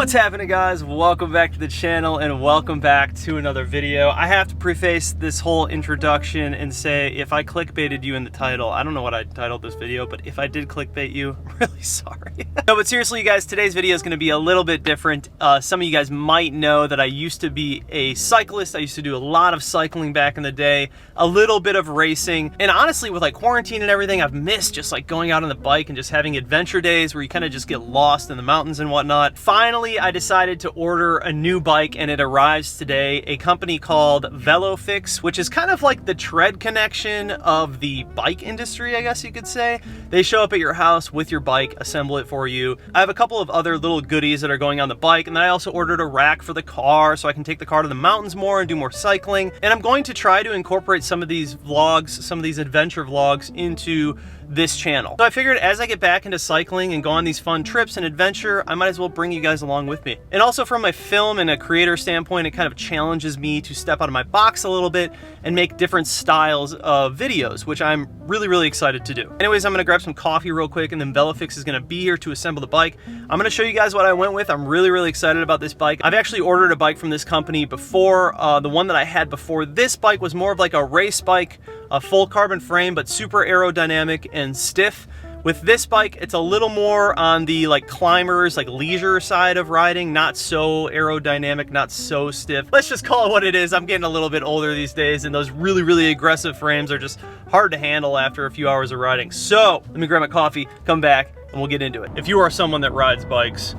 What's happening, guys? Welcome back to the channel and welcome back to another video. I have to preface this whole introduction and say, if I clickbaited you in the title, I don't know what I titled this video, but if I did clickbait you, I'm really sorry. No, but seriously, you guys, today's video is going to be a little bit different. Some of you guys might know that I used to be a cyclist. I used to do a lot of cycling back in the day, a little bit of racing, and honestly, with like quarantine and everything, I've missed just like going out on the bike and just having adventure days where you kind of just get lost in the mountains and whatnot. Finally, I decided to order a new bike and it arrives today. A company called Velofix, which is kind of like the tread connection of the bike industry, I guess you could say. They show up at your house with your bike, assemble it for you. I have a couple of other little goodies that are going on the bike, and then I also ordered a rack for the car so I can take the car to the mountains more and do more cycling. And I'm going to try to incorporate some of these vlogs, some of these adventure vlogs into this channel. So I figured as I get back into cycling and go on these fun trips and adventure, I might as well bring you guys along with me. And also from my film and a creator standpoint, it kind of challenges me to step out of my box a little bit and make different styles of videos, which I'm really excited to do. Anyways, I'm gonna grab some coffee real quick and then Velofix is gonna be here to assemble the bike. I'm gonna show you guys what I went with. I'm really excited about this bike. I've actually ordered a bike from this company before. The one that I had before this bike was more of like a race bike, a full carbon frame, but super aerodynamic and stiff. With this bike, it's a little more on the like climbers, like leisure side of riding, not so aerodynamic, not so stiff. Let's just call it what it is. I'm getting a little bit older these days and those really aggressive frames are just hard to handle after a few hours of riding. So let me grab my coffee, come back, and we'll get into it. If you are someone that rides bikes,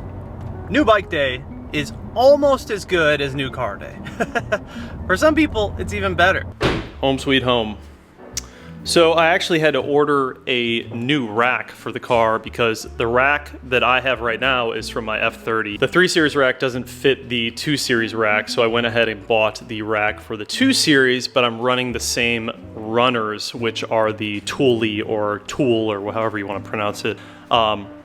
new bike day is almost as good as new car day. For some people, it's even better. Home sweet home. So I actually had to order a new rack for the car because the rack that I have right now is from my F30. The 3 Series rack doesn't fit the 2 Series rack, so I went ahead and bought the rack for the 2 Series, but I'm running the same runners, which are the Tool or however you want to pronounce it,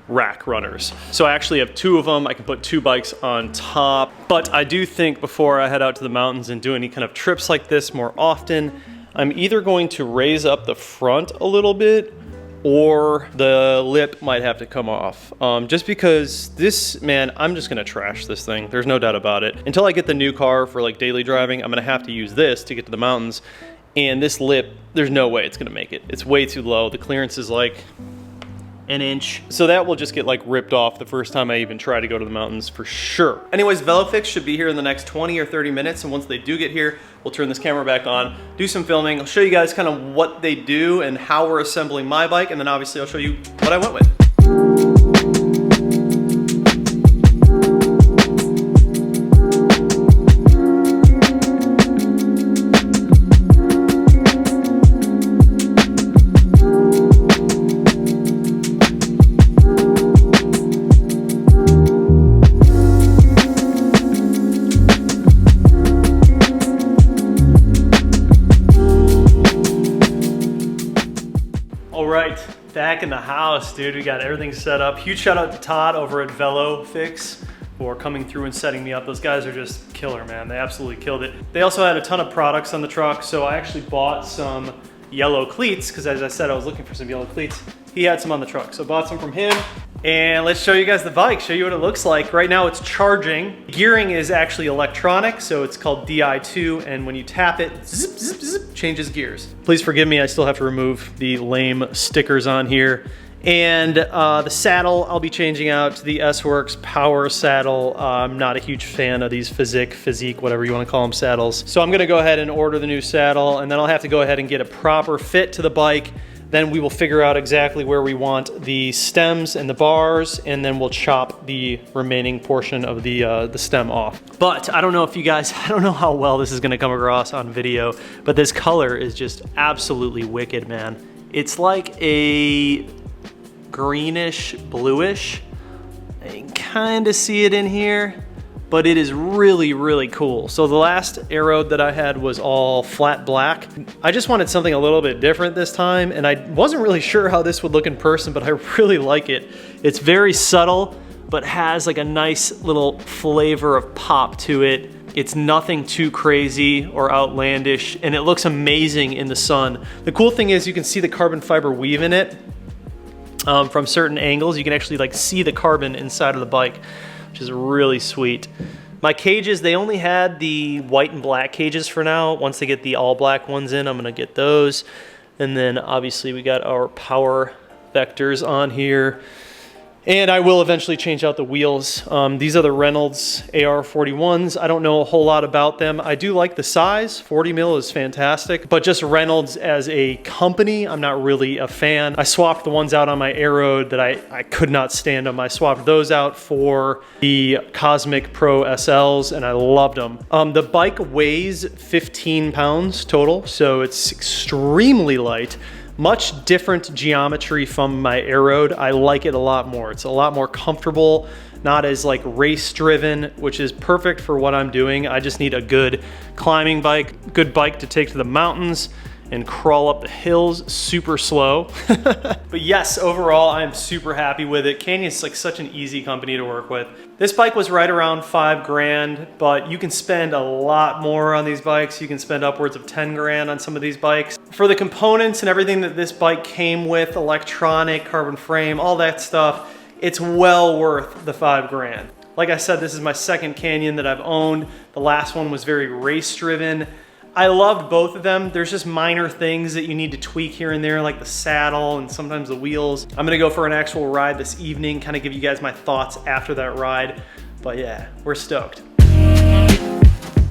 rack runners. So I actually have 2 of them. I can put 2 bikes on top, but I do think before I head out to the mountains and do any kind of trips like this more often, I'm either going to raise up the front a little bit or the lip might have to come off. Just because this, man, I'm just gonna trash this thing. There's no doubt about it. Until I get the new car for like daily driving, I'm gonna have to use this to get to the mountains. And this lip, there's no way it's gonna make it. It's way too low. The clearance is like an inch. So that will just get like ripped off the first time I even try to go to the mountains for sure. Anyways, Velofix should be here in the next 20 or 30 minutes. And once they do get here, we'll turn this camera back on, do some filming. I'll show you guys kind of what they do and how we're assembling my bike. And then obviously I'll show you what I went with. Back in the house, dude. We got everything set up. Huge shout out to Todd over at Velofix for coming through and setting me up. Those guys are just killer, man. They absolutely killed it. They also had a ton of products on the truck, so I actually bought some yellow cleats because, as I said, I was looking for some yellow cleats. He had some on the truck, so I bought some from him. And let's show you guys the bike, show you what it looks like. Right now it's charging. Gearing is actually electronic, so it's called DI2, and when you tap it, zip, zip, zip, changes gears. Please forgive me, I still have to remove the lame stickers on here. And the saddle, I'll be changing out to the SWORKS Power Saddle. I'm not a huge fan of these Physique, whatever you want to call them, saddles. So I'm gonna go ahead and order the new saddle, and then I'll have to go ahead and get a proper fit to the bike. Then we will figure out exactly where we want the stems and the bars, and then we'll chop the remaining portion of the stem off. But I don't know if you guys, I don't know how well this is gonna come across on video, but this color is just absolutely wicked, man. It's like a greenish, bluish. I can kind of see it in here, but it is really cool. So the last aero that I had was all flat black. I just wanted something a little bit different this time, and I wasn't really sure how this would look in person, but I really like it. It's very subtle, but has like a nice little flavor of pop to it. It's nothing too crazy or outlandish, and it looks amazing in the sun. The cool thing is you can see the carbon fiber weave in it. From certain angles. You can actually like see the carbon inside of the bike. which is really sweet. My cages, they only had the white and black cages for now. Once they get the all black ones in, I'm gonna get those. And then obviously we got our power vectors on here. And I will eventually change out the wheels. These are the Reynolds AR41s. I don't know a whole lot about them. I do like the size. 40 mil is fantastic, but just Reynolds as a company, I'm not really a fan. I swapped the ones out on my Aeroad that I could not stand them. I swapped those out for the Cosmic Pro SLs and I loved them. The bike weighs 15 pounds total, so it's extremely light. Much different geometry from my Aeroad. I like it a lot more. It's a lot more comfortable, not as like race driven, which is perfect for what I'm doing. I just need a good climbing bike, good bike to take to the mountains and crawl up the hills super slow. But yes, overall, I'm super happy with it. Canyon's like such an easy company to work with. This bike was right around 5 grand, but you can spend a lot more on these bikes. You can spend upwards of 10 grand on some of these bikes. For the components and everything that this bike came with, electronic, carbon frame, all that stuff, it's well worth the 5 grand. Like I said, this is my second Canyon that I've owned. The last one was very race driven. I loved both of them. There's just minor things that you need to tweak here and there, like the saddle and sometimes the wheels. I'm gonna go for an actual ride this evening, kind of give you guys my thoughts after that ride. But yeah, we're stoked.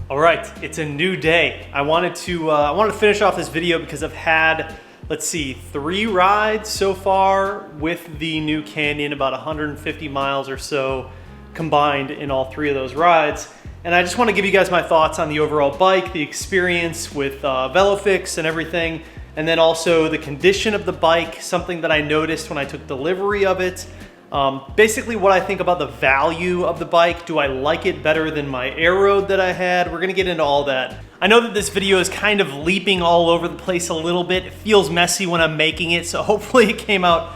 All right, it's a new day. I wanted to finish off this video because I've had, let's see, 3 rides so far with the new Canyon, about 150 miles or so combined in all 3 of those rides. And I just want to give you guys my thoughts on the overall bike, the experience with Velofix and everything, and then also the condition of the bike, something that I noticed when I took delivery of it. Basically what I think about the value of the bike. Do I like it better than my Aeroad that I had? We're gonna get into all that. I know that this video is kind of leaping all over the place a little bit. It feels messy when I'm making it, so hopefully it came out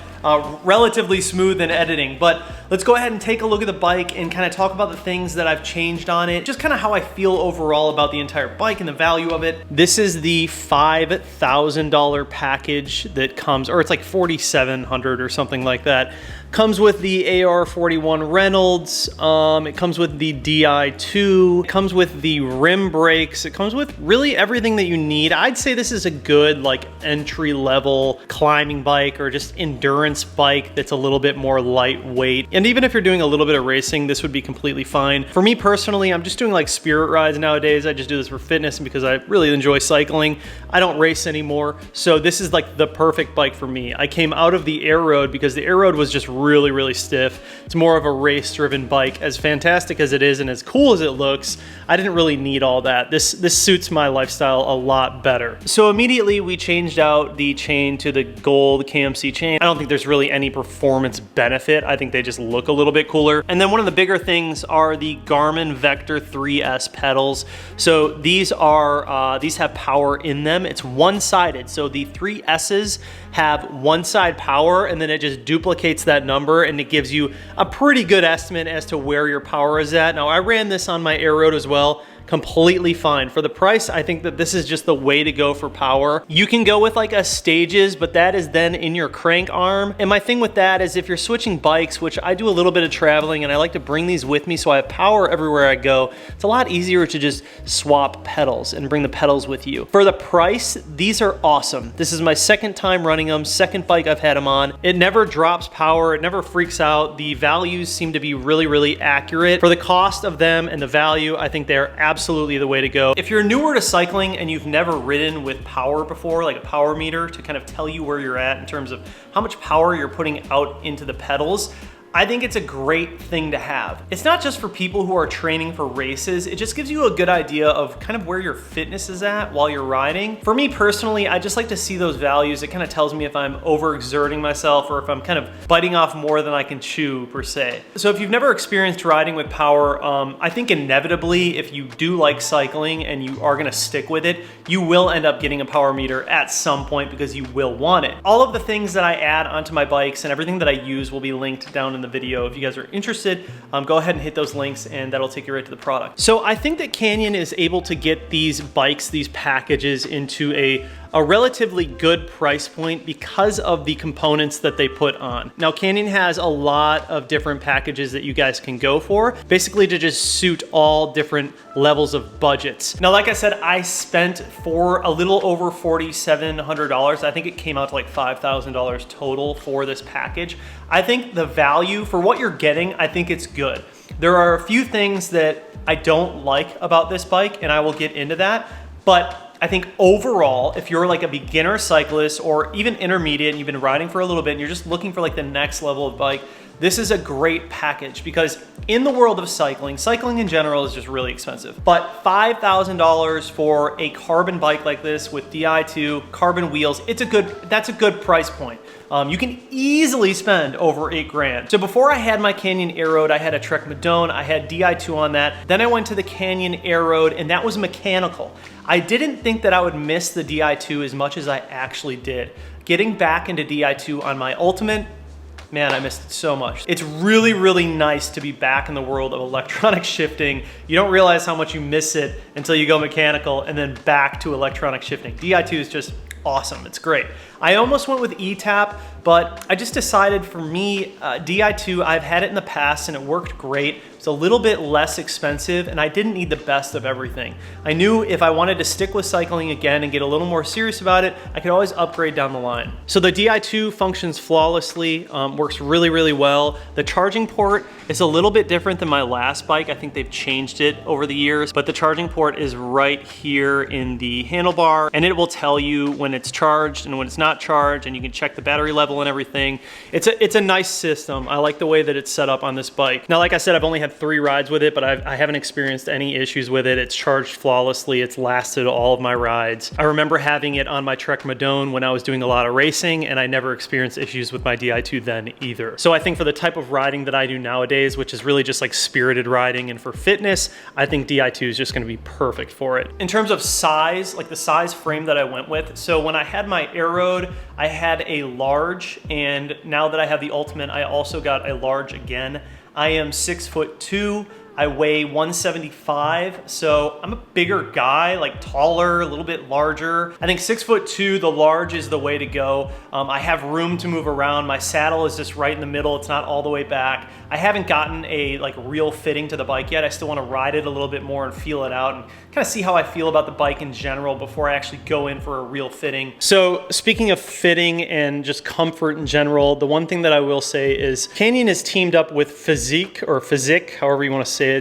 relatively smooth in editing, but let's go ahead and take a look at the bike and kind of talk about the things that I've changed on it, just kind of how I feel overall about the entire bike and the value of it. This is the $5,000 package that comes, or it's like $4,700 or something like that. Comes with the AR41 Reynolds, it comes with the DI2, it comes with the rim brakes, it comes with really everything that you need. I'd say this is a good like entry-level climbing bike or just endurance bike that's a little bit more lightweight. And even if you're doing a little bit of racing, this would be completely fine. For me personally, I'm just doing like spirit rides nowadays. I just do this for fitness and because I really enjoy cycling. I don't race anymore, so this is like the perfect bike for me. I came out of the Aeroad because the Aeroad was just really stiff. It's more of a race-driven bike. As fantastic as it is and as cool as it looks, I didn't really need all that. This suits my lifestyle a lot better. So immediately we changed out the chain to the gold KMC chain. I don't think there's really any performance benefit. I think they just look a little bit cooler. And then one of the bigger things are the Garmin Vector 3S pedals. So these have power in them. It's one-sided. So the 3S's have one side power and then it just duplicates that number and it gives you a pretty good estimate as to where your power is at. Now I ran this on my Aeroad as well. Completely fine. For the price, I think that this is just the way to go for power. You can go with like a stages, but that is then in your crank arm. And my thing with that is if you're switching bikes, which I do a little bit of traveling and I like to bring these with me so I have power everywhere I go, it's a lot easier to just swap pedals and bring the pedals with you. For the price, these are awesome. This is my second time running them, second bike I've had them on. It never drops power, it never freaks out. The values seem to be really accurate. For the cost of them and the value, I think they're absolutely the way to go. If you're newer to cycling and you've never ridden with power before, like a power meter to kind of tell you where you're at in terms of how much power you're putting out into the pedals, I think it's a great thing to have. It's not just for people who are training for races, it just gives you a good idea of kind of where your fitness is at while you're riding. For me personally, I just like to see those values. It kind of tells me if I'm overexerting myself or if I'm kind of biting off more than I can chew per se. So if you've never experienced riding with power, I think inevitably if you do like cycling and you are gonna stick with it, you will end up getting a power meter at some point because you will want it. All of the things that I add onto my bikes and everything that I use will be linked down in the video. If you guys are interested, go ahead and hit those links and that'll take you right to the product. So I think that Canyon is able to get these bikes, these packages into a a relatively good price point because of the components that they put on. Now, Canyon has a lot of different packages that you guys can go for, basically to just suit all different levels of budgets. Now, like I said, I spent for a little over $4,700. I think it came out to like $5,000 total for this package. I think the value for what you're getting, I think it's good. There are a few things that I don't like about this bike, and I will get into that, but I think overall, if you're like a beginner cyclist or even intermediate and you've been riding for a little bit and you're just looking for like the next level of bike, this is a great package because in the world of cycling, cycling in general is just really expensive. But $5,000 for a carbon bike like this with Di2, carbon wheels, that's a good price point. You can easily spend over 8 grand. So before I had my Canyon Air-Road, I had a Trek Madone, I had Di2 on that. Then I went to the Canyon Air-Road and that was mechanical. I didn't think that I would miss the Di2 as much as I actually did. Getting back into Di2 on my Ultimate, man, I missed it so much. It's really, really nice to be back in the world of electronic shifting. You don't realize how much you miss it until you go mechanical and then back to electronic shifting. Di2 is just awesome, it's great. I almost went with ETAP, but I just decided for me, Di2, I've had it in the past and it worked great. It's a little bit less expensive and I didn't need the best of everything. I knew if I wanted to stick with cycling again and get a little more serious about it, I could always upgrade down the line. So the Di2 functions flawlessly, works really, really well. The charging port is a little bit different than my last bike. I think they've changed it over the years, but the charging port is right here in the handlebar and it will tell you when it's charged and when it's not charged, and you can check the battery level and everything. It's a nice system. I like the way that it's set up on this bike. Now, like I said, I've only had 3 rides with it, but I haven't experienced any issues with it. It's charged flawlessly. It's lasted all of my rides. I remember having it on my Trek Madone when I was doing a lot of racing, and I never experienced issues with my Di2 then either. So I think for the type of riding that I do nowadays, which is really just like spirited riding and for fitness, I think Di2 is just gonna be perfect for it. In terms of size, like the size frame that I went with, so when I had my Air-Road, I had a large, and now that I have the Ultimate, I also got a large again. I am 6'2". I weigh 175, so I'm a bigger guy, like taller, a little bit larger. I think 6'2", the large is the way to go. I have room to move around. My saddle is just right in the middle. It's not all the way back. I haven't gotten a like real fitting to the bike yet. I still want to ride it a little bit more and feel it out and kind of see how I feel about the bike in general before I actually go in for a real fitting. So speaking of fitting and just comfort in general, the one thing that I will say is Canyon is teamed up with Physique, however you want to say it.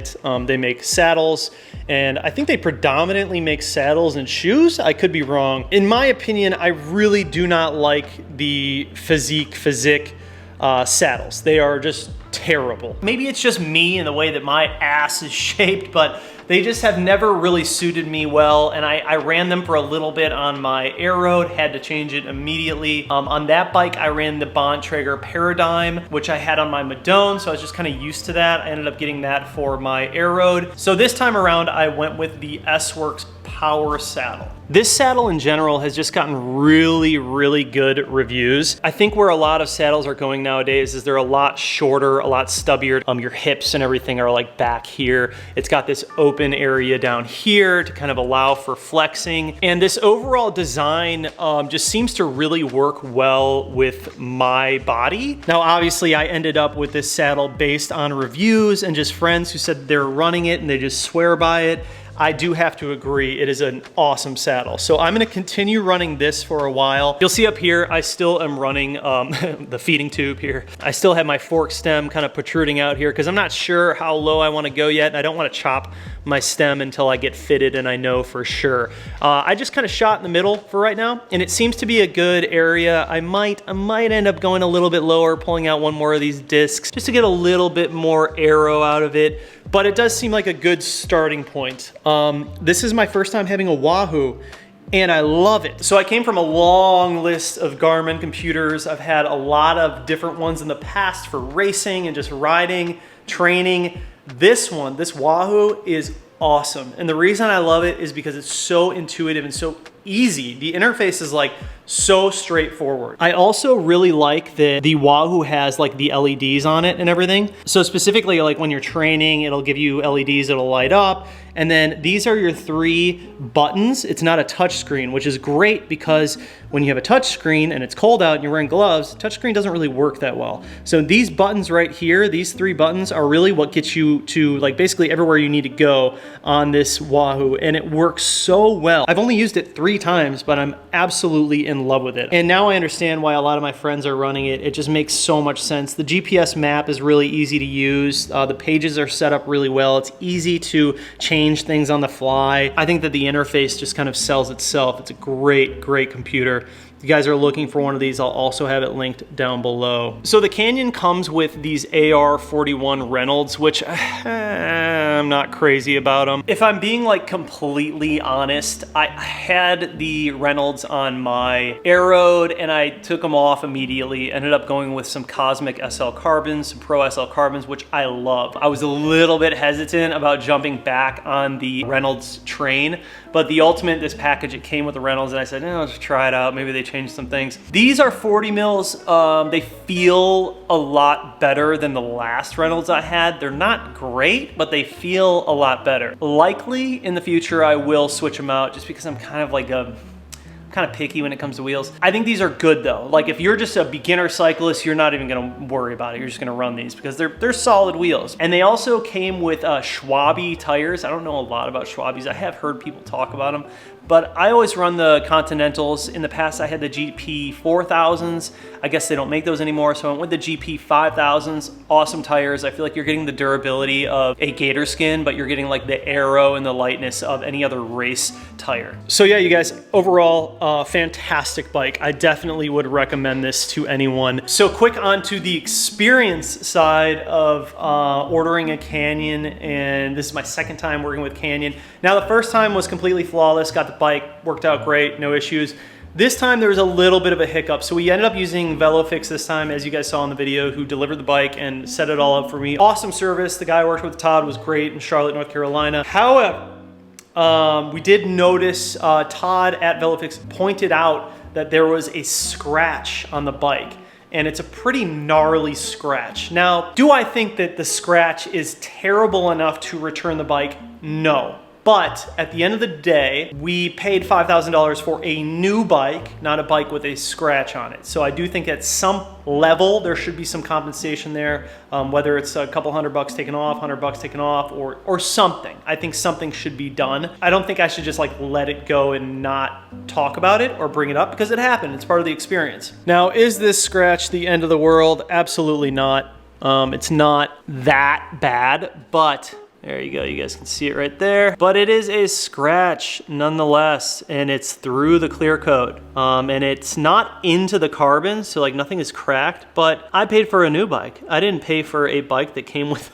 They make saddles, and I think they predominantly make saddles and shoes. I could be wrong. In my opinion, I really do not like the Physique saddles. They are just terrible. Maybe it's just me and the way that my ass is shaped, but they just have never really suited me well, and I ran them for a little bit on my Air-Road, had to change it immediately. On that bike, I ran the Bontrager Paradigm, which I had on my Madone, so I was just kind of used to that. I ended up getting that for my Air-Road. So this time around, I went with the SWORKS Power Saddle. This saddle in general has just gotten really, really good reviews. I think where a lot of saddles are going nowadays is they're a lot shorter, a lot stubbier. Your hips and everything are like back here. It's got this open area down here to kind of allow for flexing. And this overall design just seems to really work well with my body. Now, obviously I ended up with this saddle based on reviews and just friends who said they're running it and they just swear by it. I do have to agree, it is an awesome saddle. So I'm gonna continue running this for a while. You'll see up here, I still am running the feeding tube here. I still have my fork stem kind of protruding out here because I'm not sure how low I wanna go yet. And I don't wanna chop my stem until I get fitted and I know for sure. I just kind of shot in the middle for right now, and it seems to be a good area. I might end up going a little bit lower, pulling out one more of these discs just to get a little bit more aero out of it. But it does seem like a good starting point. This is my first time having a Wahoo, and I love it. So I came from a long list of Garmin computers. I've had a lot of different ones in the past for racing and just riding, training. This one, this Wahoo, is awesome. And the reason I love it is because it's so intuitive and so easy. The interface is like so straightforward. I also really like that the Wahoo has like the LEDs on it and everything. So specifically like when you're training, it'll give you LEDs that'll light up. And then these are your 3 buttons. It's not a touch screen, which is great because when you have a touch screen and it's cold out and you're wearing gloves, touch screen doesn't really work that well. So these buttons right here, these 3 buttons are really what gets you to like basically everywhere you need to go on this Wahoo, and it works so well. I've only used it 3 times, but I'm absolutely in love with it. And now I understand why a lot of my friends are running it. It just makes so much sense. The GPS map is really easy to use. The pages are set up really well. It's easy to change things on the fly. I think that the interface just kind of sells itself. It's a great, great computer. If you guys are looking for one of these, I'll also have it linked down below. So the Canyon comes with these AR-41 Reynolds, which I'm not crazy about them. If I'm being like completely honest, I had the Reynolds on my Aeroad and I took them off immediately. Ended up going with some Cosmic SL carbons, some Pro SL carbons, which I love. I was a little bit hesitant about jumping back on the Reynolds train, but the Ultimate, this package, it came with the Reynolds, and I said, let's try it out. Maybe they changed some things. These are 40 mils. They feel a lot better than the last Reynolds I had. They're not great, but they feel a lot better. Likely in the future, I will switch them out just because I'm kind of like kind of picky when it comes to wheels. I think these are good though. Like if you're just a beginner cyclist, you're not even gonna worry about it. You're just gonna run these because they're solid wheels. And they also came with Schwalbe tires. I don't know a lot about Schwabes. I have heard people talk about them, but I always run the Continentals. In the past, I had the GP 4000s. I guess they don't make those anymore, so I went with the GP 5000s. Awesome tires. I feel like you're getting the durability of a gator skin, but you're getting like the aero and the lightness of any other race tire. So yeah, you guys, overall, fantastic bike. I definitely would recommend this to anyone. So quick on to the experience side of ordering a Canyon, and this is my second time working with Canyon. Now the first time was completely flawless, got the bike, worked out great, no issues. This time there was a little bit of a hiccup. So we ended up using Velofix this time, as you guys saw in the video, who delivered the bike and set it all up for me. Awesome service. The guy I worked with, Todd, was great in Charlotte, North Carolina. However, we did notice Todd at Velofix pointed out that there was a scratch on the bike, and it's a pretty gnarly scratch. Now, do I think that the scratch is terrible enough to return the bike? No. But at the end of the day, we paid $5,000 for a new bike, not a bike with a scratch on it. So I do think at some level, there should be some compensation there, whether it's a couple $100 taken off, $100 taken off, or something. I think something should be done. I don't think I should just like let it go and not talk about it or bring it up, because it happened. It's part of the experience. Now, is this scratch the end of the world? Absolutely not. It's not that bad, but there you go, you guys can see it right there. But it is a scratch nonetheless, and it's through the clear coat. And it's not into the carbon, so like nothing is cracked, but I paid for a new bike. I didn't pay for a bike that came with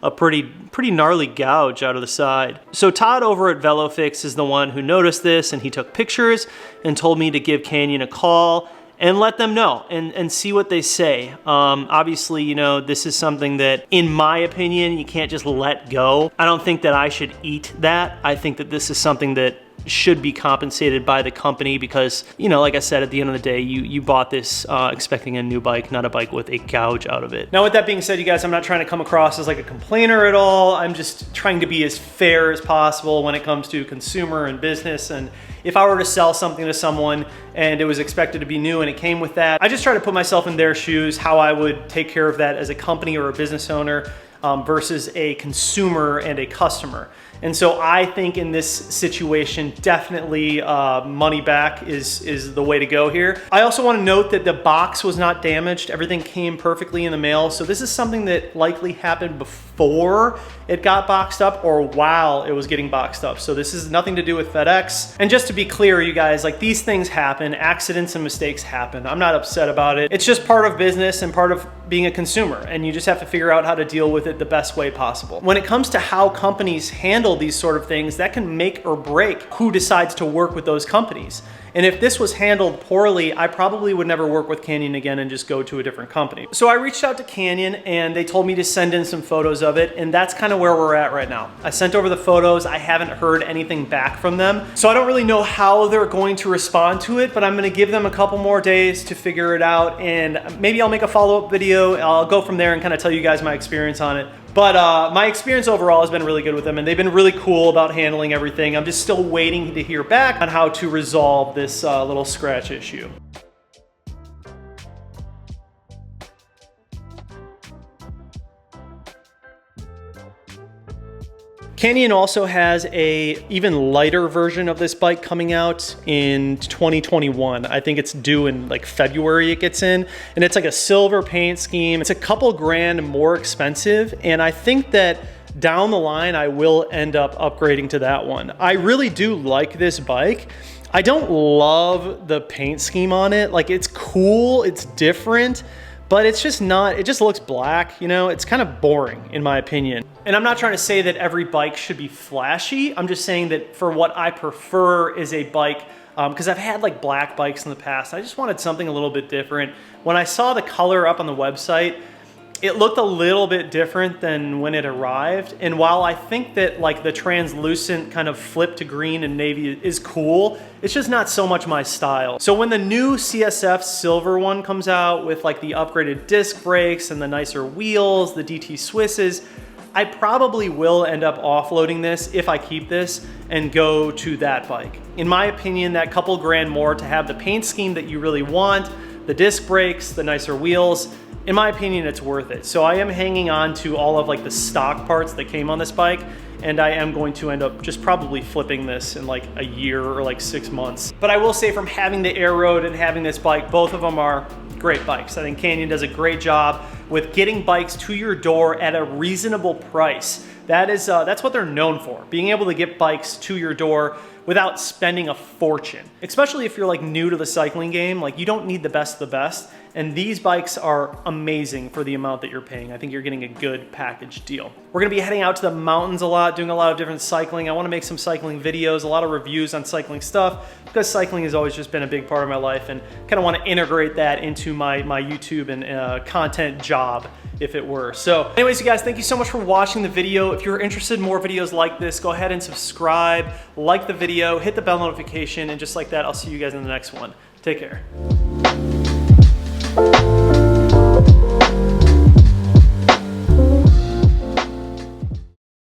a pretty gnarly gouge out of the side. So Todd over at Velofix is the one who noticed this, and he took pictures and told me to give Canyon a call and let them know and see what they say. Obviously, you know, this is something that, in my opinion, you can't just let go. I don't think that I should eat that. I think that this is something that should be compensated by the company because, you know, like I said, at the end of the day, you bought this expecting a new bike, not a bike with a gouge out of it. Now, with that being said, you guys, I'm not trying to come across as like a complainer at all. I'm just trying to be as fair as possible when it comes to consumer and business. And if I were to sell something to someone and it was expected to be new and it came with that, I just try to put myself in their shoes, how I would take care of that as a company or a business owner versus a consumer and a customer. And so I think in this situation, definitely money back is the way to go here. I also want to note that the box was not damaged. Everything came perfectly in the mail. So this is something that likely happened before it got boxed up or while it was getting boxed up. So this is nothing to do with FedEx. And just to be clear, you guys, like these things happen, accidents and mistakes happen. I'm not upset about it. It's just part of business and part of being a consumer. And you just have to figure out how to deal with it the best way possible. When it comes to how companies handle handle these sort of things, that can make or break who decides to work with those companies. And if this was handled poorly, I probably would never work with Canyon again and just go to a different company. So I reached out to Canyon and they told me to send in some photos of it, and that's kind of where we're at right now. I sent over the photos. I haven't heard anything back from them. So I don't really know how they're going to respond to it, but I'm gonna give them a couple more days to figure it out, and maybe I'll make a follow-up video. I'll go from there and kind of tell you guys my experience on it. But my experience overall has been really good with them, and they've been really cool about handling everything. I'm just still waiting to hear back on how to resolve this little scratch issue. Canyon also has a even lighter version of this bike coming out in 2021. I think it's due in like February it gets in, and it's like a silver paint scheme. It's a couple grand more expensive, and I think that down the line I will end up upgrading to that one. I really do like this bike. I don't love the paint scheme on it. Like, it's cool, it's different, but it's just not, it just looks black, you know? It's kind of boring in my opinion. And I'm not trying to say that every bike should be flashy. I'm just saying that for what I prefer is a bike, because I've had like black bikes in the past. I just wanted something a little bit different. When I saw the color up on the website, it looked a little bit different than when it arrived. And while I think that like the translucent kind of flip to green and navy is cool, it's just not so much my style. So when the new CSF silver one comes out with like the upgraded disc brakes and the nicer wheels, the DT Swisses, I probably will end up offloading this if I keep this and go to that bike. In my opinion, that couple grand more to have the paint scheme that you really want, the disc brakes, the nicer wheels, in my opinion, it's worth it. So I am hanging on to all of like the stock parts that came on this bike, and I am going to end up just probably flipping this in like a year or like 6 months. But I will say, from having the Air Road and having this bike, both of them are great bikes. I think Canyon does a great job with getting bikes to your door at a reasonable price. That's what they're known for, being able to get bikes to your door without spending a fortune. Especially if you're like new to the cycling game, like you don't need the best of the best. And these bikes are amazing for the amount that you're paying. I think you're getting a good package deal. We're gonna be heading out to the mountains a lot, doing a lot of different cycling. I wanna make some cycling videos, a lot of reviews on cycling stuff, because cycling has always just been a big part of my life, and kind of wanna integrate that into my YouTube and content job, if it were. So anyways, you guys, thank you so much for watching the video. If you're interested in more videos like this, go ahead and subscribe, like the video, hit the bell notification, and just like that, I'll see you guys in the next one. Take care.